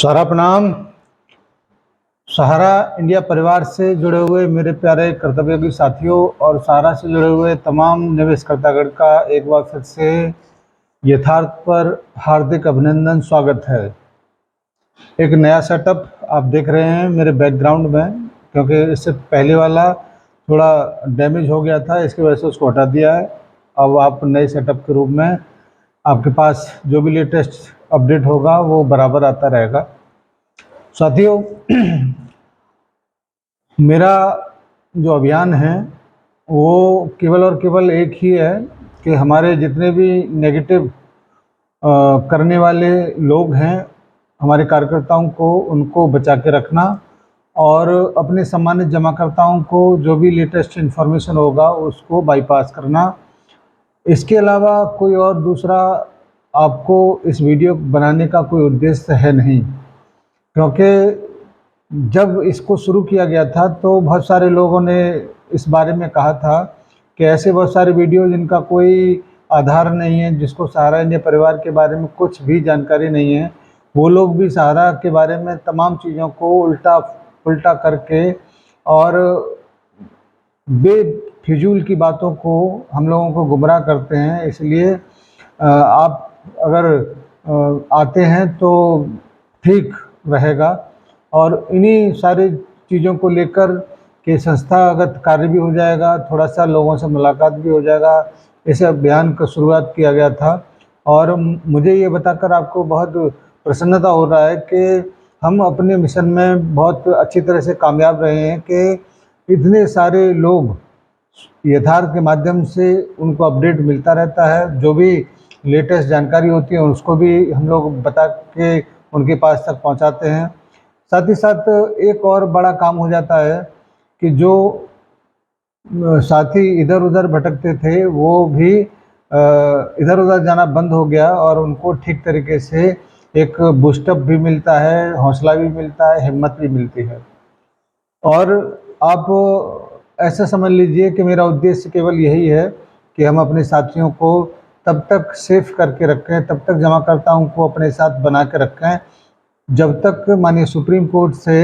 सारा प्रणाम। सहारा इंडिया परिवार से जुड़े हुए मेरे प्यारे कर्तव्योगी साथियों और सहारा से जुड़े हुए तमाम निवेशकर्तागण का एक बार फिर से यथार्थ पर हार्दिक अभिनंदन, स्वागत है। एक नया सेटअप आप देख रहे हैं मेरे बैकग्राउंड में, क्योंकि इससे पहले वाला थोड़ा डैमेज हो गया था, इसकी वजह से उसको हटा दिया है। अब आप नए सेटअप के रूप में आपके पास जो भी लेटेस्ट अपडेट होगा वो बराबर आता रहेगा। साथियों, मेरा जो अभियान है वो केवल और केवल एक ही है कि हमारे जितने भी नेगेटिव करने वाले लोग हैं, हमारे कार्यकर्ताओं को, उनको बचा के रखना और अपने सम्मानित जमाकर्ताओं को जो भी लेटेस्ट इन्फॉर्मेशन होगा उसको बाईपास करना। इसके अलावा कोई और दूसरा आपको इस वीडियो बनाने का कोई उद्देश्य है नहीं, क्योंकि जब इसको शुरू किया गया था तो बहुत सारे लोगों ने इस बारे में कहा था कि ऐसे बहुत सारे वीडियो जिनका कोई आधार नहीं है, जिसको सहारा इंडिया परिवार के बारे में कुछ भी जानकारी नहीं है, वो लोग भी सहारा के बारे में तमाम चीज़ों को उल्टा पुल्टा करके और बेफिजूल की बातों को हम लोगों को गुमराह करते हैं। इसलिए आप अगर आते हैं तो ठीक रहेगा और इन्हीं सारी चीज़ों को लेकर के संस्थागत कार्य भी हो जाएगा, थोड़ा सा लोगों से मुलाकात भी हो जाएगा। इस अभियान का शुरुआत किया गया था और मुझे ये बताकर आपको बहुत प्रसन्नता हो रहा है कि हम अपने मिशन में बहुत अच्छी तरह से कामयाब रहे हैं कि इतने सारे लोग यथार्थ के माध्यम से उनको अपडेट मिलता रहता है। जो भी लेटेस्ट जानकारी होती है उसको भी हम लोग बता के उनके पास तक पहुंचाते हैं। साथ ही साथ एक और बड़ा काम हो जाता है कि जो साथी इधर उधर भटकते थे वो भी इधर उधर जाना बंद हो गया और उनको ठीक तरीके से एक बूस्टअप भी मिलता है, हौसला भी मिलता है, हिम्मत भी मिलती है। और आप ऐसा समझ लीजिए कि मेरा उद्देश्य केवल यही है कि हम अपने साथियों को तब तक सेफ करके रखें, तब तक जमाकर्ताओं को अपने साथ बना के रखें जब तक माननीय सुप्रीम कोर्ट से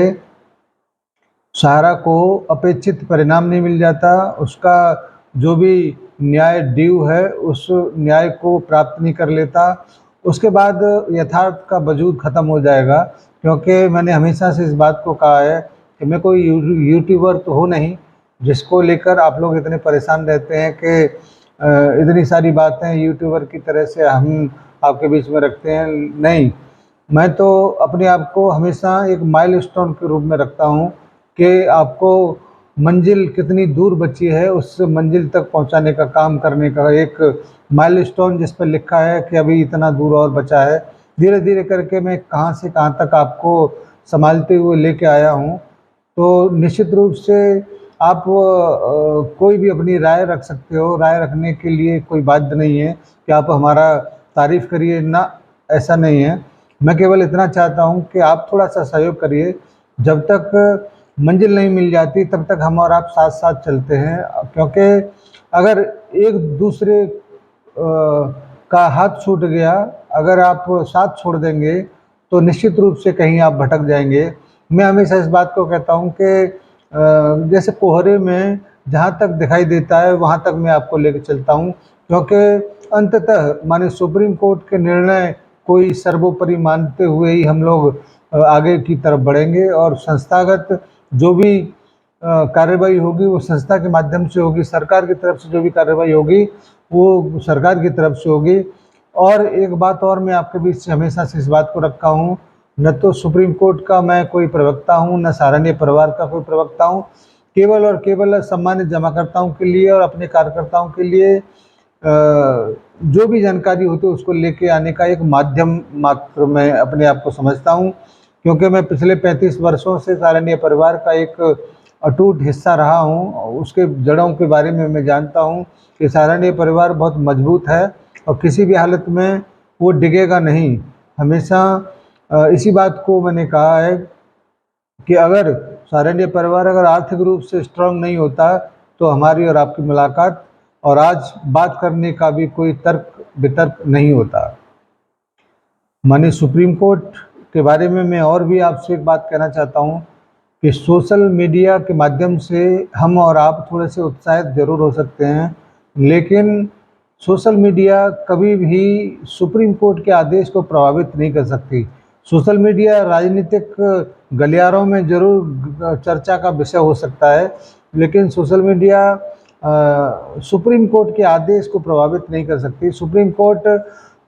सहारा को अपेक्षित परिणाम नहीं मिल जाता, उसका जो भी न्याय ड्यू है उस न्याय को प्राप्त नहीं कर लेता। उसके बाद यथार्थ का वजूद ख़त्म हो जाएगा। क्योंकि मैंने हमेशा से इस बात को कहा है कि मैं कोई यूट्यूबर तो हूँ नहीं जिसको लेकर आप लोग इतने परेशान रहते हैं कि इतनी सारी बातें यूट्यूबर की तरह से हम आपके बीच में रखते हैं। नहीं, मैं तो अपने आप को हमेशा एक माइलस्टोन के रूप में रखता हूँ कि आपको मंजिल कितनी दूर बची है उस मंजिल तक पहुँचाने का काम करने का एक माइलस्टोन जिस पर लिखा है कि अभी इतना दूर और बचा है। धीरे धीरे करके मैं कहाँ से कहाँ तक आपको संभालते हुए लेके आया हूँ। तो निश्चित रूप से आप कोई भी अपनी राय रख सकते हो। राय रखने के लिए कोई बाध्य नहीं है कि आप हमारा तारीफ़ करिए, ना, ऐसा नहीं है। मैं केवल इतना चाहता हूं कि आप थोड़ा सा सहयोग करिए। जब तक मंजिल नहीं मिल जाती तब तक हम और आप साथ साथ चलते हैं, क्योंकि अगर एक दूसरे का हाथ छूट गया, अगर आप साथ छोड़ देंगे तो निश्चित रूप से कहीं आप भटक जाएंगे। मैं हमेशा इस बात को कहता हूं कि जैसे कोहरे में जहां तक दिखाई देता है वहां तक मैं आपको लेकर चलता हूं, क्योंकि अंततः माननीय सुप्रीम कोर्ट के निर्णय कोई सर्वोपरि मानते हुए ही हम लोग आगे की तरफ बढ़ेंगे और संस्थागत जो भी कार्रवाई होगी वो संस्था के माध्यम से होगी, सरकार की तरफ से जो भी कार्रवाई होगी वो सरकार की तरफ से होगी। और एक बात और मैं आपके बीच से हमेशा से इस बात को रखा हूँ, न तो सुप्रीम कोर्ट का मैं कोई प्रवक्ता हूँ, न सहारा इंडिया परिवार का कोई प्रवक्ता हूँ। केवल और केवल सम्मानित जमाकर्ताओं के लिए और अपने कार्यकर्ताओं के लिए जो भी जानकारी होती है उसको लेके आने का एक माध्यम मात्र मैं अपने आप को समझता हूँ। क्योंकि मैं पिछले 35 वर्षों से सहारा इंडिया परिवार का एक अटूट हिस्सा रहा हूँ। उसके जड़ों के बारे में मैं जानता हूँ कि सहारा इंडिया परिवार बहुत मजबूत है और किसी भी हालत में वो डिगेगा नहीं। हमेशा इसी बात को मैंने कहा है कि अगर सहारा इंडिया परिवार अगर आर्थिक रूप से स्ट्रांग नहीं होता तो हमारी और आपकी मुलाकात और आज बात करने का भी कोई तर्क वितर्क नहीं होता। माननीय सुप्रीम कोर्ट के बारे में मैं और भी आपसे एक बात कहना चाहता हूँ कि सोशल मीडिया के माध्यम से हम और आप थोड़े से उत्साहित ज़रूर हो सकते हैं, लेकिन सोशल मीडिया कभी भी सुप्रीम कोर्ट के आदेश को प्रभावित नहीं कर सकती। सोशल मीडिया राजनीतिक गलियारों में ज़रूर चर्चा का विषय हो सकता है, लेकिन सोशल मीडिया सुप्रीम कोर्ट के आदेश को प्रभावित नहीं कर सकती। सुप्रीम कोर्ट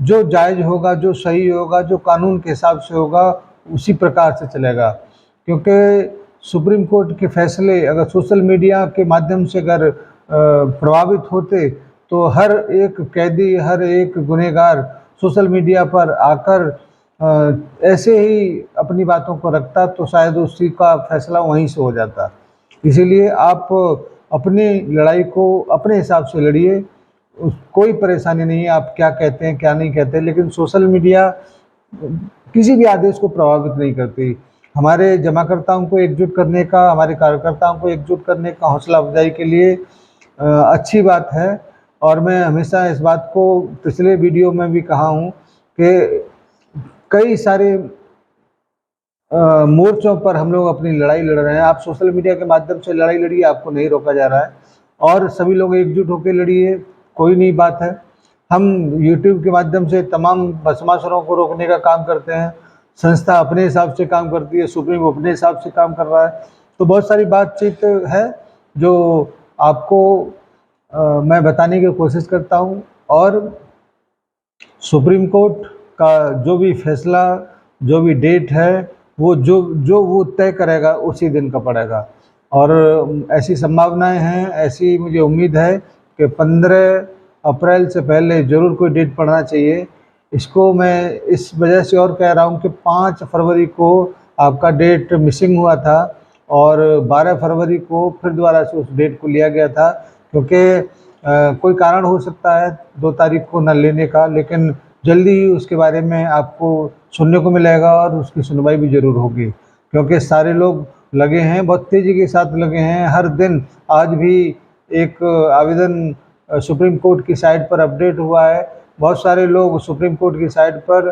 जो जायज़ होगा, जो सही होगा, जो कानून के हिसाब से होगा, उसी प्रकार से चलेगा। क्योंकि सुप्रीम कोर्ट के फैसले अगर सोशल मीडिया के माध्यम से अगर प्रभावित होते तो हर एक कैदी, हर एक गुनहगार सोशल मीडिया पर आकर ऐसे ही अपनी बातों को रखता तो शायद उसी का फैसला वहीं से हो जाता। इसीलिए आप अपनी लड़ाई को अपने हिसाब से लड़िए, कोई परेशानी नहीं है आप क्या कहते हैं क्या नहीं कहते, लेकिन सोशल मीडिया किसी भी आदेश को प्रभावित नहीं करती। हमारे जमाकर्ताओं को एकजुट करने का, हमारे कार्यकर्ताओं को एकजुट करने का हौसला अफजाई के लिए अच्छी बात है। और मैं हमेशा इस बात को पिछले वीडियो में भी कहा हूँ कि कई सारे मोर्चों पर हम लोग अपनी लड़ाई लड़ रहे हैं। आप सोशल मीडिया के माध्यम से लड़ाई लड़िए, आपको नहीं रोका जा रहा है, और सभी लोग एकजुट होकर लड़िए, कोई नहीं बात है। हम यूट्यूब के माध्यम से तमाम बदमाशों को रोकने का काम करते हैं, संस्था अपने हिसाब से काम करती है, सुप्रीम अपने हिसाब से काम कर रहा है। तो बहुत सारी बातचीत है जो आपको मैं बताने की कोशिश करता हूँ, और सुप्रीम कोर्ट का जो भी फैसला, जो भी डेट है, वो जो वो तय करेगा उसी दिन का पड़ेगा। और ऐसी संभावनाएं हैं, ऐसी मुझे उम्मीद है कि 15 अप्रैल से पहले ज़रूर कोई डेट पड़ना चाहिए। इसको मैं इस वजह से और कह रहा हूँ कि 5 फरवरी को आपका डेट मिसिंग हुआ था और 12 फरवरी को फिर दोबारा से उस डेट को लिया गया था, क्योंकि कोई कारण हो सकता है 2 तारीख को न लेने का, लेकिन जल्दी ही उसके बारे में आपको सुनने को मिलेगा और उसकी सुनवाई भी ज़रूर होगी। क्योंकि सारे लोग लगे हैं, बहुत तेज़ी के साथ लगे हैं। हर दिन आज भी एक आवेदन सुप्रीम कोर्ट की साइट पर अपडेट हुआ है। बहुत सारे लोग सुप्रीम कोर्ट की साइट पर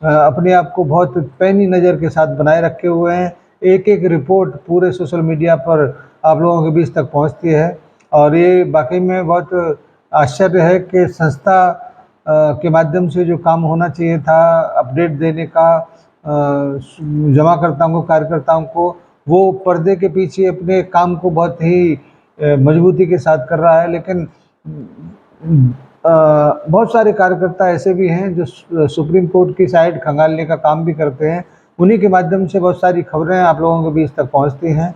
अपने आप को बहुत पैनी नज़र के साथ बनाए रखे हुए हैं। एक एक रिपोर्ट पूरे सोशल मीडिया पर आप लोगों के बीच तक पहुंचती है, और ये वाकई में बहुत आश्चर्य है कि संस्था के माध्यम से जो काम होना चाहिए था अपडेट देने का जमाकर्ताओं को, कार्यकर्ताओं को, वो पर्दे के पीछे अपने काम को बहुत ही मजबूती के साथ कर रहा है। लेकिन बहुत सारे कार्यकर्ता ऐसे भी हैं जो सुप्रीम कोर्ट की साइट खंगालने का काम भी करते हैं। उन्हीं के माध्यम से बहुत सारी खबरें आप लोगों के बीच तक पहुंचती हैं।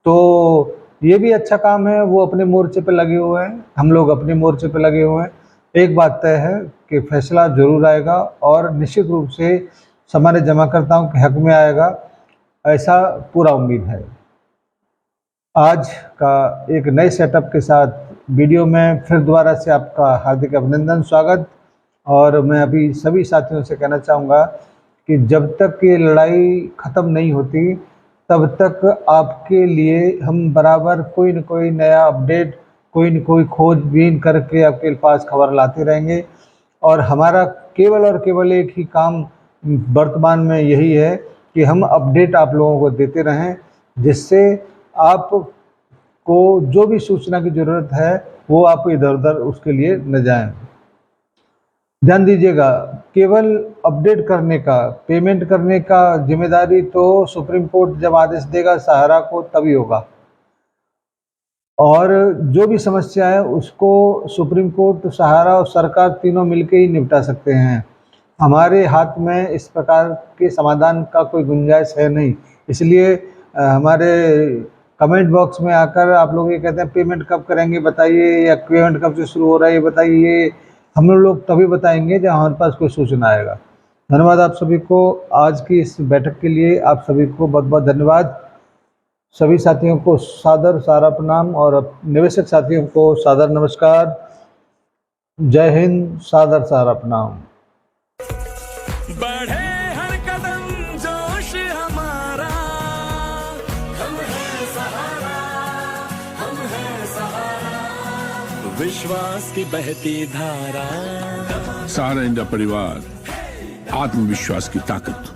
तो ये भी अच्छा काम है, वो अपने मोर्चे पे लगे हुए हैं, हम लोग अपने मोर्चे पे लगे हुए हैं। एक बात तय है कि फैसला ज़रूर आएगा और निश्चित रूप से हमारे जमाकर्ताओं के हक में आएगा, ऐसा पूरा उम्मीद है। आज का एक नए सेटअप के साथ वीडियो में फिर दोबारा से आपका हार्दिक अभिनंदन, स्वागत। और मैं अभी सभी साथियों से कहना चाहूँगा कि जब तक ये लड़ाई ख़त्म नहीं होती तब तक आपके लिए हम बराबर कोई न कोई नया अपडेट, कोई न कोई खोजबीन करके आपके पास खबर लाते रहेंगे। और हमारा केवल और केवल एक ही काम वर्तमान में यही है कि हम अपडेट आप लोगों को देते रहें, जिससे आपको जो भी सूचना की ज़रूरत है वो आप इधर उधर उसके लिए न जाएं। ध्यान दीजिएगा, केवल अपडेट करने का, पेमेंट करने का जिम्मेदारी तो सुप्रीम कोर्ट जब आदेश देगा सहारा को तभी होगा, और जो भी समस्या है उसको सुप्रीम कोर्ट, सहारा और सरकार तीनों मिलकर ही निपटा सकते हैं। हमारे हाथ में इस प्रकार के समाधान का कोई गुंजाइश है नहीं। इसलिए हमारे कमेंट बॉक्स में आकर आप लोग ये कहते हैं पेमेंट कब करेंगे बताइए, या पेमेंट कब से शुरू हो रहा है ये बताइए, हम लोग तभी बताएंगे जब हमारे पास कोई सूचना आएगा। धन्यवाद आप सभी को आज की इस बैठक के लिए, आप सभी को बहुत बहुत धन्यवाद। सभी साथियों को सादर सारा प्रणाम और निवेशक साथियों को सादर नमस्कार। जय हिंद, सादर सारा प्रणाम। बढ़े हर कदम जोश हमारा, हम हैं सहारा, हम हैं सहारा, विश्वास की बहती धारा। सहारा इंडिया परिवार, आत्मविश्वास की ताकत।